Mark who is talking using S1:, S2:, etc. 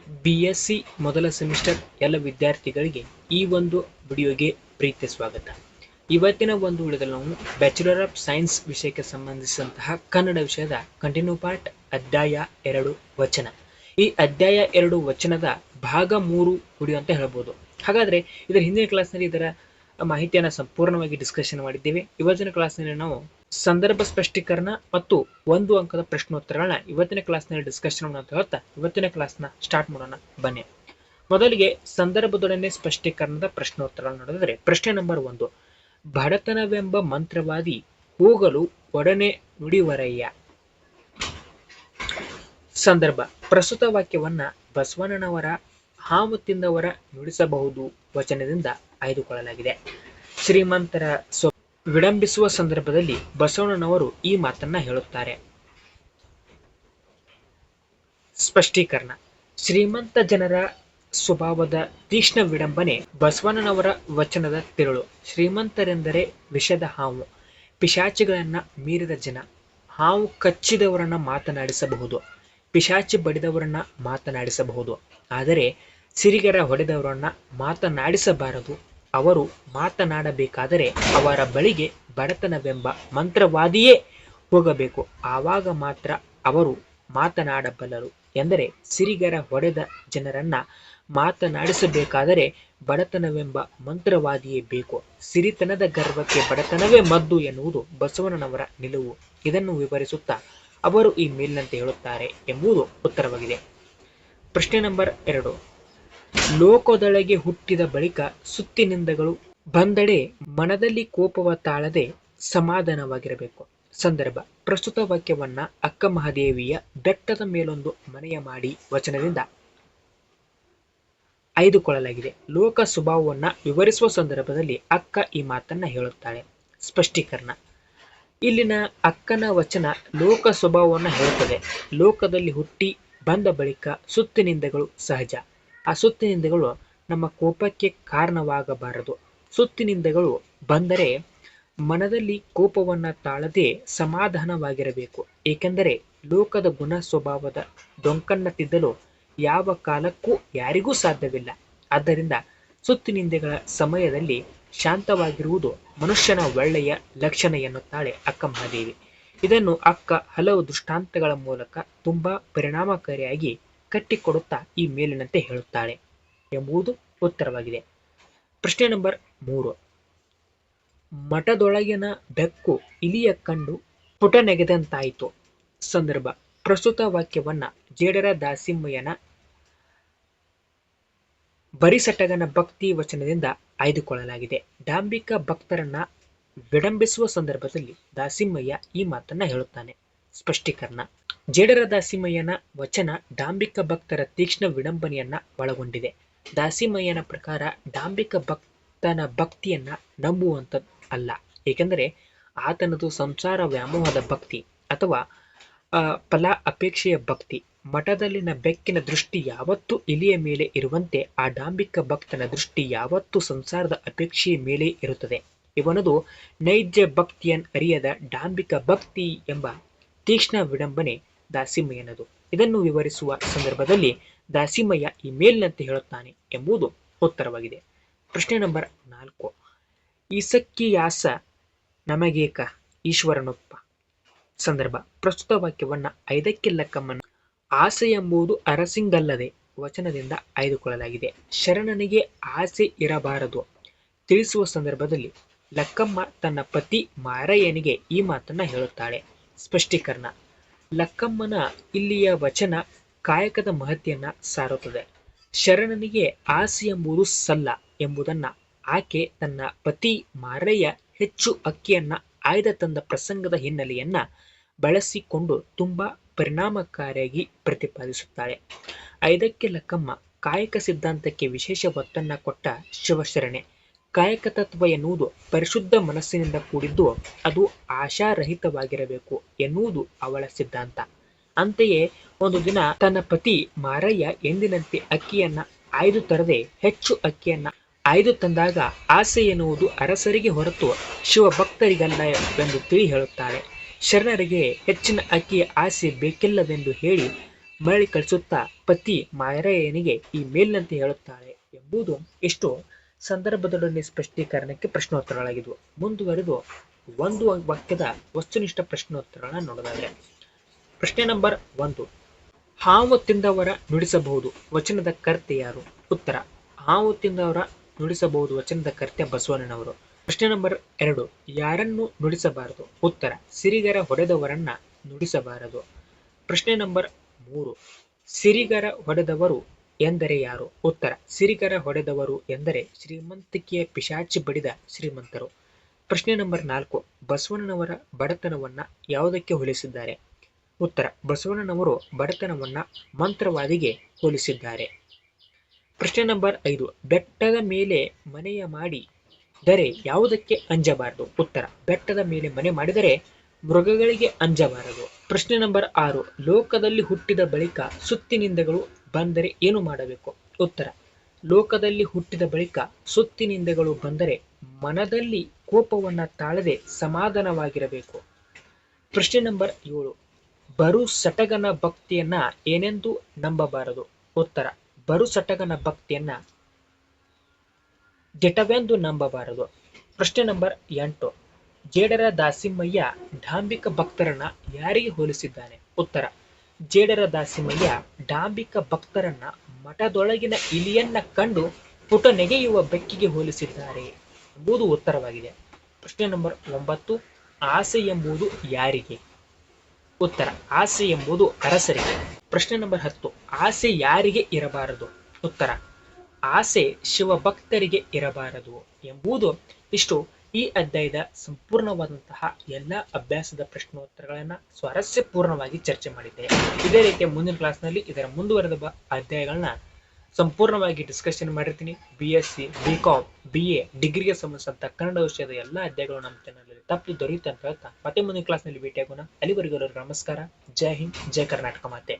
S1: BSc ಮೊದಲ semester ಎಲ್ಲ ವಿದ್ಯಾರ್ಥಿಗಳಿಗೆ ಈ ಒಂದು ವಿಡಿಯೋಗೆ ಪ್ರೀತಿಯ ಸ್ವಾಗತ. ಇವತ್ತಿನ ಒಂದು ವಿಡಿಯೋದಲ್ಲಿ ನಾವು ಬ್ಯಾಚುಲರ್ ಆಫ್ ಸೈನ್ಸ್ ವಿಷಯಕ್ಕೆ ಸಂಬಂಧಿಸಿದಂತಹ ಕನ್ನಡ ವಿಷಯದ ಕಂಟಿನ್ಯೂ ಪಾರ್ಟ್ ಅಧ್ಯಾಯ 2 ವಚನ. ಈ ಅಧ್ಯಾಯ 2 ವಚನದ ಭಾಗ 3 ವಿಡಿಯೋ ಅಂತ ಹೇಳ್ಬೋದು. ಹಾಗಾದ್ರೆ ಇದರ ಹಿಂದಿನ ಕ್ಲಾಸ್ನಲ್ಲಿ ಇದರ ಮಾಹಿತಿಯನ್ನು ಸಂಪೂರ್ಣವಾಗಿ ಡಿಸ್ಕಷನ್ ಮಾಡಿದ್ದೇವೆ. ಇವತ್ತಿನ ಕ್ಲಾಸ್ನಲ್ಲಿ ನಾವು ಸಂದರ್ಭ ಸ್ಪಷ್ಟೀಕರಣ ಮತ್ತು 1 ಅಂಕದ ಪ್ರಶ್ನೋತ್ತರಗಳನ್ನ ಇವತ್ತಿನ ಕ್ಲಾಸ್ನಲ್ಲಿ ಡಿಸ್ಕಷನ್ ಮಾಡೋಣ ಅಂತ ಹೇಳ್ತಾ ಇವತ್ತಿನ ಕ್ಲಾಸ್ನ ಸ್ಟಾರ್ಟ್ ಮಾಡೋಣ ಬನ್ನಿ. ಮೊದಲಿಗೆ ಸಂದರ್ಭದೊಡನೆ ಸ್ಪಷ್ಟೀಕರಣದ ಪ್ರಶ್ನೋತ್ತರಗಳನ್ನು ನೋಡಿದರೆ ಪ್ರಶ್ನೆ ನಂಬರ್ 1, ಬಡತನವೆಂಬ ಮಂತ್ರವಾದಿ ಹೋಗಲು ಒಡನೆ ನುಡಿವರಯ್ಯ. ಸಂದರ್ಭ ಪ್ರಸ್ತುತ ವಾಕ್ಯವನ್ನ ಬಸವಣ್ಣನವರ ಹಾವು ತಿಂದವರ ನುಡಿಸಬಹುದು ವಚನದಿಂದ ಆಯ್ದುಕೊಳ್ಳಲಾಗಿದೆ. ಶ್ರೀಮಂತರ ವಿಡಂಬಿಸುವ ಸಂದರ್ಭದಲ್ಲಿ ಬಸವಣ್ಣನವರು ಈ ಮಾತನ್ನ ಹೇಳುತ್ತಾರೆ. ಸ್ಪಷ್ಟೀಕರಣ. ಶ್ರೀಮಂತ ಜನರ ಸ್ವಭಾವದ ತೀಕ್ಷ್ಣ ವಿಡಂಬನೆ ಬಸವಣ್ಣನವರ ವಚನದ ತಿರುಳು. ಶ್ರೀಮಂತರೆಂದರೆ ವಿಷದ ಹಾವು, ಪಿಶಾಚಿಗಳನ್ನ ಮೀರಿದ ಜನ. ಹಾವು ಕಚ್ಚಿದವರನ್ನ ಮಾತನಾಡಿಸಬಹುದು, ಪಿಶಾಚಿ ಬಡಿದವರನ್ನ ಮಾತನಾಡಿಸಬಹುದು, ಆದರೆ ಸಿರಿಗರ ಹೊಡೆದವರನ್ನ ಮಾತನಾಡಿಸಬಾರದು. ಅವರು ಮಾತನಾಡಬೇಕಾದರೆ ಅವರ ಬಳಿಗೆ ಬಡತನವೆಂಬ ಮಂತ್ರವಾದಿಯೇ ಹೋಗಬೇಕು, ಆವಾಗ ಮಾತ್ರ ಅವರು ಮಾತನಾಡಬಲ್ಲರು. ಎಂದರೆ ಸಿರಿಗರ ಹೊಡೆದ ಜನರನ್ನ ಮಾತನಾಡಿಸಬೇಕಾದರೆ ಬಡತನವೆಂಬ ಮಂತ್ರವಾದಿಯೇ ಬೇಕು. ಸಿರಿತನದ ಗರ್ವಕ್ಕೆ ಬಡತನವೇ ಮದ್ದು ಎನ್ನುವುದು ಬಸವಣ್ಣನವರ ನಿಲುವು. ಇದನ್ನು ವಿವರಿಸುತ್ತಾ ಅವರು ಈ ಮೇಲಿನಂತೆ ಹೇಳುತ್ತಾರೆ ಎಂಬುದು ಉತ್ತರವಾಗಿದೆ. ಪ್ರಶ್ನೆ ನಂಬರ್ 2, ಲೋಕದೊಳಗೆ ಹುಟ್ಟಿದ ಬಳಿಕ ಸುತ್ತಿನಿಂದಗಳು ಬಂದಡೆ ಮನದಲ್ಲಿ ಕೋಪವ ತಾಳದೆ ಸಮಾಧಾನವಾಗಿರಬೇಕು. ಸಂದರ್ಭ ಪ್ರಸ್ತುತ ವಾಕ್ಯವನ್ನ ಅಕ್ಕ ಮಹಾದೇವಿಯ ಬೆಟ್ಟದ ಮೇಲೊಂದು ಮನೆಯ ಮಾಡಿ ವಚನದಿಂದ ಆಯ್ದುಕೊಳ್ಳಲಾಗಿದೆ. ಲೋಕ ಸ್ವಭಾವವನ್ನ ವಿವರಿಸುವ ಸಂದರ್ಭದಲ್ಲಿ ಅಕ್ಕ ಈ ಮಾತನ್ನ ಹೇಳುತ್ತಾಳೆ. ಸ್ಪಷ್ಟೀಕರಣ. ಇಲ್ಲಿನ ಅಕ್ಕನ ವಚನ ಲೋಕ ಸ್ವಭಾವವನ್ನ ಹೇಳುತ್ತದೆ. ಲೋಕದಲ್ಲಿ ಹುಟ್ಟಿ ಬಂದ ಬಳಿಕ ಸುತ್ತಿನಿಂದಗಳು ಸಹಜ. ಆ ಸುತ್ತಿನಿಂದಗಳು ನಮ್ಮ ಕೋಪಕ್ಕೆ ಕಾರಣವಾಗಬಾರದು. ಸುತ್ತಿನಿಂದಗಳು ಬಂದರೆ ಮನದಲ್ಲಿ ಕೋಪವನ್ನ ತಾಳದೆ ಸಮಾಧಾನವಾಗಿರಬೇಕು. ಏಕೆಂದರೆ ಲೋಕದ ಗುಣ ಸ್ವಭಾವದ ಡೊಂಕನ್ನ ತಿದ್ದಲು ಯಾವ ಕಾಲಕ್ಕೂ ಯಾರಿಗೂ ಸಾಧ್ಯವಿಲ್ಲ. ಆದ್ದರಿಂದ ಸುತ್ತಿನಿಂದೆಗಳ ಸಮಯದಲ್ಲಿ ಶಾಂತವಾಗಿರುವುದು ಮನುಷ್ಯನ ಒಳ್ಳೆಯ ಲಕ್ಷಣ ಎನ್ನುತ್ತಾಳೆ ಅಕ್ಕ ಮಹಾದೇವಿ. ಇದನ್ನು ಅಕ್ಕ ಹಲವು ದೃಷ್ಟಾಂತಗಳ ಮೂಲಕ ತುಂಬಾ ಪರಿಣಾಮಕಾರಿಯಾಗಿ ಕಟ್ಟಿಕೊಡುತ್ತಾ ಈ ಮೇಲಿನಂತೆ ಹೇಳುತ್ತಾಳೆ ಎಂಬುದು ಉತ್ತರವಾಗಿದೆ. ಪ್ರಶ್ನೆ ನಂಬರ್ 3, ಮಠದೊಳಗಿನ ಬೆಕ್ಕು ಇಲಿಯ ಕಂಡು ಪುಟ ನೆಗೆದಂತಾಯಿತು. ಸಂದರ್ಭ ಪ್ರಸ್ತುತ ವಾಕ್ಯವನ್ನ ಜೇಡರ ದಾಸಿಮಯ್ಯನ ಬರಿಸಟಗನ ಭಕ್ತಿ ವಚನದಿಂದ ಆಯ್ದುಕೊಳ್ಳಲಾಗಿದೆ. ಡಾಂಬಿಕ ಭಕ್ತರನ್ನ ವಿಡಂಬಿಸುವ ಸಂದರ್ಭದಲ್ಲಿ ದಾಸಿಮಯ್ಯ ಈ ಮಾತನ್ನ ಹೇಳುತ್ತಾನೆ. ಸ್ಪಷ್ಟೀಕರಣ. ಜೇಡರ ದಾಸಿಮಯ್ಯನ ವಚನ ಡಾಂಬಿಕ ಭಕ್ತರ ತೀಕ್ಷ್ಣ ವಿಡಂಬನೆಯನ್ನ ಒಳಗೊಂಡಿದೆ. ದಾಸಿಮಯ್ಯನ ಪ್ರಕಾರ ಡಾಂಬಿಕ ಭಕ್ತನ ಭಕ್ತಿಯನ್ನ ನಂಬುವಂಥದ್ದು ಅಲ್ಲ, ಏಕೆಂದರೆ ಆತನದು ಸಂಸಾರ ವ್ಯಾಮೋಹದ ಭಕ್ತಿ ಅಥವಾ ಫಲ ಅಪೇಕ್ಷೆಯ ಭಕ್ತಿ. ಮಠದಲ್ಲಿನ ಬೆಕ್ಕಿನ ದೃಷ್ಟಿ ಯಾವತ್ತೂ ಇಲಿಯ ಮೇಲೆ ಇರುವಂತೆ ಆ ಡಾಂಬಿಕ ಭಕ್ತನ ದೃಷ್ಟಿ ಯಾವತ್ತೂ ಸಂಸಾರದ ಅಪೇಕ್ಷೆಯ ಮೇಲೆ ಇರುತ್ತದೆ. ಇವನದು ನೈಜ ಭಕ್ತಿಯನ್ ಅರಿಯದ ಡಾಂಬಿಕ ಭಕ್ತಿ ಎಂಬ ತೀಕ್ಷ್ಣ ವಿಡಂಬನೆ ದಾಸಿಮಯ್ಯನದು. ಇದನ್ನು ವಿವರಿಸುವ ಸಂದರ್ಭದಲ್ಲಿ ದಾಸಿಮಯ್ಯ ಈ ಮೇಲಿನಂತೆ ಹೇಳುತ್ತಾನೆ ಎಂಬುದು ಉತ್ತರವಾಗಿದೆ. ಪ್ರಶ್ನೆ ನಂಬರ್ 4, ಈಸಕ್ಕಿಯಾಸ ನಮಗೇಕ ಈಶ್ವರನೊಪ್ಪ. ಸಂದರ್ಭ ಪ್ರಸ್ತುತ ವಾಕ್ಯವನ್ನ 5ಕ್ಕೆ ಲಕ್ಕಮ್ಮನ ಆಸೆ ಎಂಬುದು ಅರಸಿಂಗಲ್ಲದೆ ವಚನದಿಂದ ಆಯ್ದುಕೊಳ್ಳಲಾಗಿದೆ. ಶರಣನಿಗೆ ಆಸೆ ಇರಬಾರದು ತಿಳಿಸುವ ಸಂದರ್ಭದಲ್ಲಿ ಲಕ್ಕಮ್ಮ ತನ್ನ ಪತಿ ಮಾರಯ್ಯನಿಗೆ ಈ ಮಾತನ್ನ ಹೇಳುತ್ತಾಳೆ. ಸ್ಪಷ್ಟೀಕರಣ. ಲಕ್ಕಮ್ಮನ ಇಲ್ಲಿಯ ವಚನ ಕಾಯಕದ ಮಹತ್ಯನ್ನ ಸಾರುತ್ತದೆ. ಶರಣನಿಗೆ ಆಸೆ ಎಂಬುದು ಸಲ್ಲ ಎಂಬುದನ್ನ ಆಕೆ ತನ್ನ ಪತಿ ಮಾರಯ್ಯ ಹೆಚ್ಚು ಅಕ್ಕಿಯನ್ನ ಆಯ್ದ ತಂದ ಪ್ರಸಂಗದ ಹಿನ್ನೆಲೆಯನ್ನ ಬಳಸಿಕೊಂಡು ತುಂಬಾ ಪರಿಣಾಮಕಾರಿಯಾಗಿ ಪ್ರತಿಪಾದಿಸುತ್ತಾಳೆ. 5ಕ್ಕೆ ಲಕ್ಕಮ್ಮ ಕಾಯಕ ಸಿದ್ಧಾಂತಕ್ಕೆ ವಿಶೇಷ ಒತ್ತನ್ನ ಕೊಟ್ಟ ಶಿವಶರಣೆ. ಕಾಯಕ ತತ್ವ ಎನ್ನುವುದು ಪರಿಶುದ್ಧ ಮನಸ್ಸಿನಿಂದ ಕೂಡಿದ್ದು ಅದು ಆಶಾರಹಿತವಾಗಿರಬೇಕು ಎನ್ನುವುದು ಅವಳ ಸಿದ್ಧಾಂತ. ಅಂತೆಯೇ ಒಂದು ದಿನ ತನ್ನ ಪತಿ ಮಾರಯ್ಯ ಎಂದಿನಂತೆ ಅಕ್ಕಿಯನ್ನ ಆಯ್ದು ತರದೆ ಹೆಚ್ಚು ಅಕ್ಕಿಯನ್ನ ಆಯ್ದು ತಂದಾಗ ಆಸೆ ಎನ್ನುವುದು ಅರಸರಿಗೆ ಹೊರತು ಶಿವಭಕ್ತರಿಗಲ್ಲ ಎಂದು ತಿಳಿ ಹೇಳುತ್ತಾಳೆ. ಶರಣರಿಗೆ ಹೆಚ್ಚಿನ ಅಕ್ಕಿಯ ಆಸೆ ಬೇಕಿಲ್ಲವೆಂದು ಹೇಳಿ ಮರಳಿ ಕಳಿಸುತ್ತಾ ಪತಿ ಮಾಯರಾಯನಿಗೆ ಈ ಮೇಲಿನಂತೆ ಹೇಳುತ್ತಾಳೆ ಎಂಬುದು ಎಷ್ಟು ಸಂದರ್ಭದೊಡನೆ ಸ್ಪಷ್ಟೀಕರಣಕ್ಕೆ ಪ್ರಶ್ನೋತ್ತರಗಳಾಗಿದ್ವು. ಮುಂದುವರೆದು ಒಂದು ವಾಕ್ಯದ ವಸ್ತುನಿಷ್ಠ ಪ್ರಶ್ನೋತ್ತರಗಳನ್ನ ನೋಡೋದಾದ್ರೆ, ಪ್ರಶ್ನೆ ನಂಬರ್ 1, ಹಾವು ತಿಂದವರ ನುಡಿಸಬಹುದು ವಚನದ ಕರ್ತೆ ಯಾರು? ಉತ್ತರ, ಹಾವು ತಿಂದವರ ನುಡಿಸಬಹುದು ವಚನದ ಕರ್ತೆ ಬಸವಣ್ಣನವರು. ಪ್ರಶ್ನೆ ನಂಬರ್ 2, ಯಾರನ್ನು ನುಡಿಸಬಾರದು? ಉತ್ತರ, ಸಿರಿಗರ ಹೊಡೆದವರನ್ನ ನುಡಿಸಬಾರದು. ಪ್ರಶ್ನೆ ನಂಬರ್ 3, ಸಿರಿಗರ ಹೊಡೆದವರು ಎಂದರೆ ಯಾರು? ಉತ್ತರ, ಸಿರಿಗರ ಹೊಡೆದವರು ಎಂದರೆ ಶ್ರೀಮಂತಿಕೆಯ ಪಿಶಾಚಿ ಬಡಿದ ಶ್ರೀಮಂತರು. ಪ್ರಶ್ನೆ ನಂಬರ್ 4, ಬಸವಣ್ಣನವರ ಬಡತನವನ್ನ ಯಾವುದಕ್ಕೆ ಹೋಲಿಸಿದ್ದಾರೆ? ಉತ್ತರ, ಬಸವಣ್ಣನವರು ಬಡತನವನ್ನ ಮಂತ್ರವಾದಿಗೆ ಹೋಲಿಸಿದ್ದಾರೆ. ಪ್ರಶ್ನೆ ನಂಬರ್ 5, ಬೆಟ್ಟದ ಮೇಲೆ ಮನೆಯ ಮಾಡಿದರೆ ಯಾವುದಕ್ಕೆ ಅಂಜಬಾರದು? ಉತ್ತರ, ಬೆಟ್ಟದ ಮೇಲೆ ಮನೆ ಮಾಡಿದರೆ ಮೃಗಗಳಿಗೆ ಅಂಜಬಾರದು. ಪ್ರಶ್ನೆ ನಂಬರ್ 6, ಲೋಕದಲ್ಲಿ ಹುಟ್ಟಿದ ಬಳಿಕ ಸುತ್ತಿನಿಂದೆಗಳು ಬಂದರೆ ಏನು ಮಾಡಬೇಕು? ಉತ್ತರ, ಲೋಕದಲ್ಲಿ ಹುಟ್ಟಿದ ಬಳಿಕ ಸುತ್ತಿನಿಂದೆಗಳು ಬಂದರೆ ಮನದಲ್ಲಿ ಕೋಪವನ್ನ ತಾಳದೆ ಸಮಾಧಾನವಾಗಿರಬೇಕು. ಪ್ರಶ್ನೆ ನಂಬರ್ 7, ಬರು ಸಟಗನ ಭಕ್ತಿಯನ್ನ ಏನೆಂದು ನಂಬಬಾರದು? ಉತ್ತರ, ಬರು ಸಟಗನ ಭಕ್ತಿಯನ್ನ ದಿಟವೆಂದು ನಂಬಬಾರದು. ಪ್ರಶ್ನೆ ನಂಬರ್ 8, ಜೇಡರ ದಾಸಿಮಯ್ಯ ಡಾಂಬಿಕ ಭಕ್ತರನ್ನ ಯಾರಿಗೆ ಹೋಲಿಸಿದ್ದಾನೆ? ಉತ್ತರ, ಜೇಡರ ದಾಸಿಮಯ್ಯ ಡಾಂಬಿಕ ಭಕ್ತರನ್ನ ಮಠದೊಳಗಿನ ಇಲಿಯನ್ನ ಕಂಡು ಪುಟ ನೆಗೆಯುವ ಬೆಕ್ಕಿಗೆ ಹೋಲಿಸಿದ್ದಾರೆ ಎಂಬುದು ಉತ್ತರವಾಗಿದೆ. ಪ್ರಶ್ನೆ ನಂಬರ್ 9, ಆಸೆ ಎಂಬುದು ಯಾರಿಗೆ? ಉತ್ತರ, ಆಸೆ ಎಂಬುದು ಅರಸರಿಗೆ. ಪ್ರಶ್ನೆ ನಂಬರ್ 10, ಆಸೆ ಯಾರಿಗೆ ಇರಬಾರದು? ಉತ್ತರ, ಆಸೆ ಶಿವಭಕ್ತರಿಗೆ ಇರಬಾರದು ಎಂಬುದು ಇಷ್ಟು ಈ ಅಧ್ಯಾಯದ ಸಂಪೂರ್ಣವಾದಂತಹ ಎಲ್ಲ ಅಭ್ಯಾಸದ ಪ್ರಶ್ನೋತ್ತರಗಳನ್ನ ಸ್ವಾರಸ್ಯಪೂರ್ಣವಾಗಿ ಚರ್ಚೆ ಮಾಡಿದ್ದೇವೆ. ಇದೇ ರೀತಿಯ ಮುಂದಿನ ಕ್ಲಾಸ್ನಲ್ಲಿ ಇದರ ಮುಂದುವರೆದ ಅಧ್ಯಾಯಗಳನ್ನ ಸಂಪೂರ್ಣವಾಗಿ ಡಿಸ್ಕಷನ್ ಮಾಡಿರ್ತೀನಿ. BSc, BCom, BA ಡಿಗ್ರಿಗೆ ಸಂಬಂಧಿಸಿದಂತ ಕನ್ನಡ ವಿಷಯದ ಎಲ್ಲ ಅಧ್ಯಾಯಗಳು ನಮ್ಮ ಚಾನಲ್ ತಪ್ಪು ದೊರೆಯುತ್ತೆ ಅಂತ ಹೇಳ್ತಾ ಮತ್ತೆ ಮುಂದಿನ ಕ್ಲಾಸ್ನಲ್ಲಿ ಭೇಟಿಯಾಗೋಣ. ಅಲ್ಲಿವರೆಗೂ ನಮಸ್ಕಾರ. ಜೈ ಹಿಂದ್, ಜೈ ಕರ್ನಾಟಕ ಮಾತೆ.